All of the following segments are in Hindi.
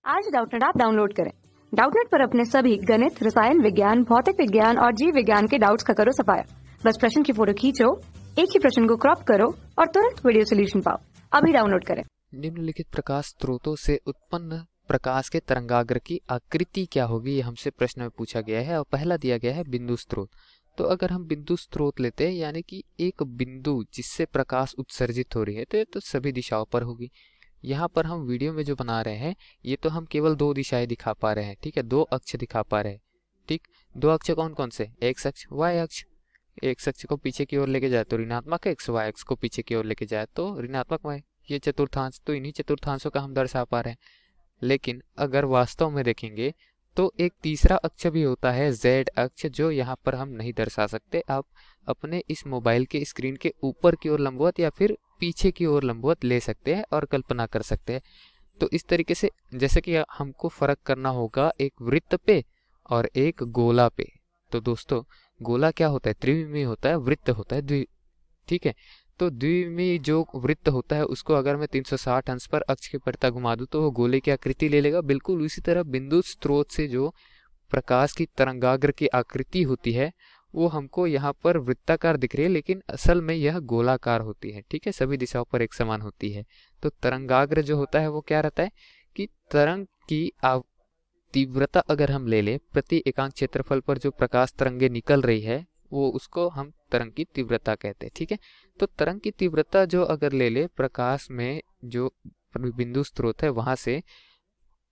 आज डाउटनेट ऐप डाउनलोड करें। डाउटनेट पर अपने सभी गणित, रसायन विज्ञान, भौतिक विज्ञान और जीव विज्ञान के डाउट्स का करो सफाया। बस प्रश्न की फोटो खींचो, एक ही प्रश्न को क्रॉप करो और तुरंत वीडियो सोल्यूशन पाओ। अभी डाउनलोड करें। निम्नलिखित प्रकाश स्रोतों से उत्पन्न प्रकाश के तरंगाग्र की आकृति क्या होगी, ये हमसे प्रश्न में पूछा गया है और पहला दिया गया है बिंदु स्रोत। तो अगर हम बिंदु स्रोत लेते हैं यानी कि एक बिंदु जिससे प्रकाश उत्सर्जित हो रही है तो ये तो सभी दिशाओं पर होगी। यहाँ पर हम वीडियो में जो बना रहे हैं ये तो हम केवल दो दिशाएं दिखा पा रहे हैं, ठीक है, दो अक्ष दिखा पा रहे हैं। ठीक, दो अक्ष कौन कौन से? एक्स अक्ष, वाई अक्ष। एक्स अक्ष को पीछे की ओर लेके जाए तो ऋणात्मक एक्स, वाई अक्ष को पीछे की ओर लेके जाए तो ऋणात्मक वाई। ये चतुर्थांश, तो इन्हीं चतुर्थांशों का हम दर्शा पा रहे हैं। लेकिन अगर वास्तव में देखेंगे तो एक तीसरा अक्ष भी होता है, जेड अक्ष, जो यहाँ पर हम नहीं दर्शा सकते। आप अपने इस मोबाइल के स्क्रीन के ऊपर की ओर लंबवत या फिर पीछे की ओर लंबवत ले सकते हैं और कल्पना कर सकते हैं। तो इस तरीके से जैसे कि हमको फर्क करना होगा एक वृत्त पे और एक गोला पे। तो दोस्तों गोला क्या होता है? त्रिविमीय होता है, वृत्त होता है द्वि, ठीक है। तो द्विविमीय जो वृत्त होता है उसको अगर मैं 360 अंश पर अक्ष के पड़ता घुमा दूं तो वो गोले की आकृति ले लेगा। बिल्कुल उसी तरह बिंदु स्रोत से जो प्रकाश की तरंगाग्र की आकृति होती है वो हमको यहाँ पर वृत्ताकार दिख रही है, लेकिन असल में यह गोलाकार होती है, ठीक है, सभी दिशाओं पर एक समान होती है। तो तरंगाग्र जो होता है वो क्या रहता है कि तरंग की तीव्रता अगर हम ले लें प्रति एकांक क्षेत्रफल पर जो प्रकाश तरंगे निकल रही है वो उसको हम तरंग की तीव्रता कहते हैं, ठीक है। तो तरंग की तीव्रता जो अगर ले ले प्रकाश में जो बिंदु स्रोत है वहां से,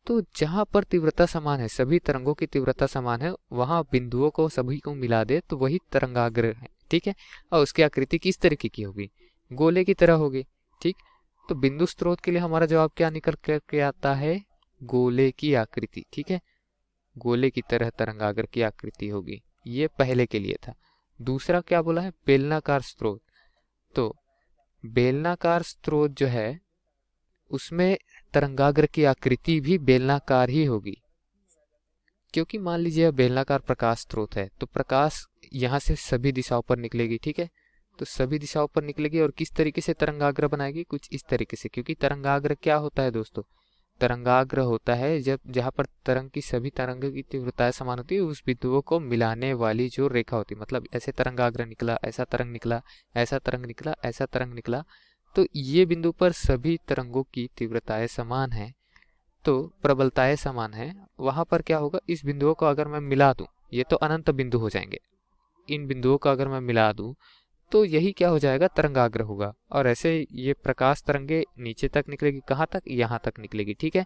तो जहां पर तीव्रता समान है, सभी तरंगों की तीव्रता समान है, वहां बिंदुओं को सभी को मिला दे तो वही तरंगाग्र है, ठीक है। और उसकी आकृति किस तरीके की होगी? गोले की तरह होगी, ठीक। तो बिंदु स्रोत के लिए हमारा जवाब क्या निकल के आता है? गोले की आकृति, ठीक है, गोले की तरह तरंगाग्र की आकृति होगी। ये पहले के लिए था। दूसरा क्या बोला है? बेलनाकार स्रोत। तो बेलनाकार स्रोत जो है उसमें तरंगाग्र की आकृति भी बेलनाकार ही होगी, क्योंकि मान लीजिए यह बेलनाकार प्रकाश स्रोत है तो प्रकाश यहाँ से सभी दिशाओं पर निकलेगी, ठीक है। तो सभी दिशाओं पर निकलेगी और किस तरीके से तरंगाग्र बनाएगी? कुछ इस तरीके से, क्योंकि तरंगाग्र क्या होता है दोस्तों? तरंगाग्र होता है जब जहाँ पर तरंग की सभी तरंग की तीव्रताएं समान होती है उस बिंदुओं को मिलाने वाली जो रेखा होती है। मतलब ऐसे तरंगाग्र निकला, ऐसा तरंग निकला, ऐसा तरंग निकला, ऐसा तरंग निकला, तो ये बिंदु पर सभी तरंगों की तीव्रताएं समान है, तो प्रबलताएं समान है। वहां पर क्या होगा? इस बिंदुओं को अगर मैं मिला दूं, ये तो अनंत बिंदु हो जाएंगे, इन बिंदुओं को अगर मैं मिला दूं तो यही क्या हो जाएगा? तरंगाग्र होगा। और ऐसे ये प्रकाश तरंगे नीचे तक निकलेगी, कहाँ तक? यहाँ तक निकलेगी, ठीक है।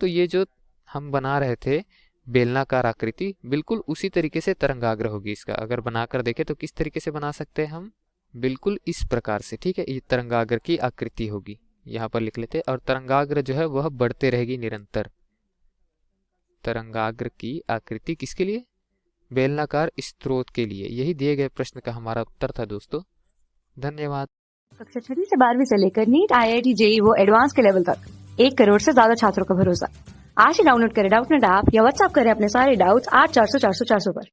तो ये जो हम बना रहे थे बेलनाकार आकृति, बिल्कुल उसी तरीके से तरंगाग्र होगी। इसका अगर बनाकर देखें तो किस तरीके से बना सकते हैं हम? बिल्कुल इस प्रकार से, ठीक है, ये तरंगाग्र की आकृति होगी। यहाँ पर लिख लेते हैं। और तरंगाग्र जो है वह बढ़ते रहेगी निरंतर। तरंगाग्र की आकृति किसके लिए? बेलनाकार स्रोत के लिए। यही दिए गए प्रश्न का हमारा उत्तर था दोस्तों। धन्यवाद। कक्षा 6 से 12वीं से लेकर नीट, IIT, JEE वो एडवांस के लेवल तक 1 करोड़ से ज्यादा छात्रों का भरोसा। आज ही डाउनलोड करें डाउटनेट ऐप या व्हाट्सएप करें अपने सारे डाउट्स 8400 400 400 पर।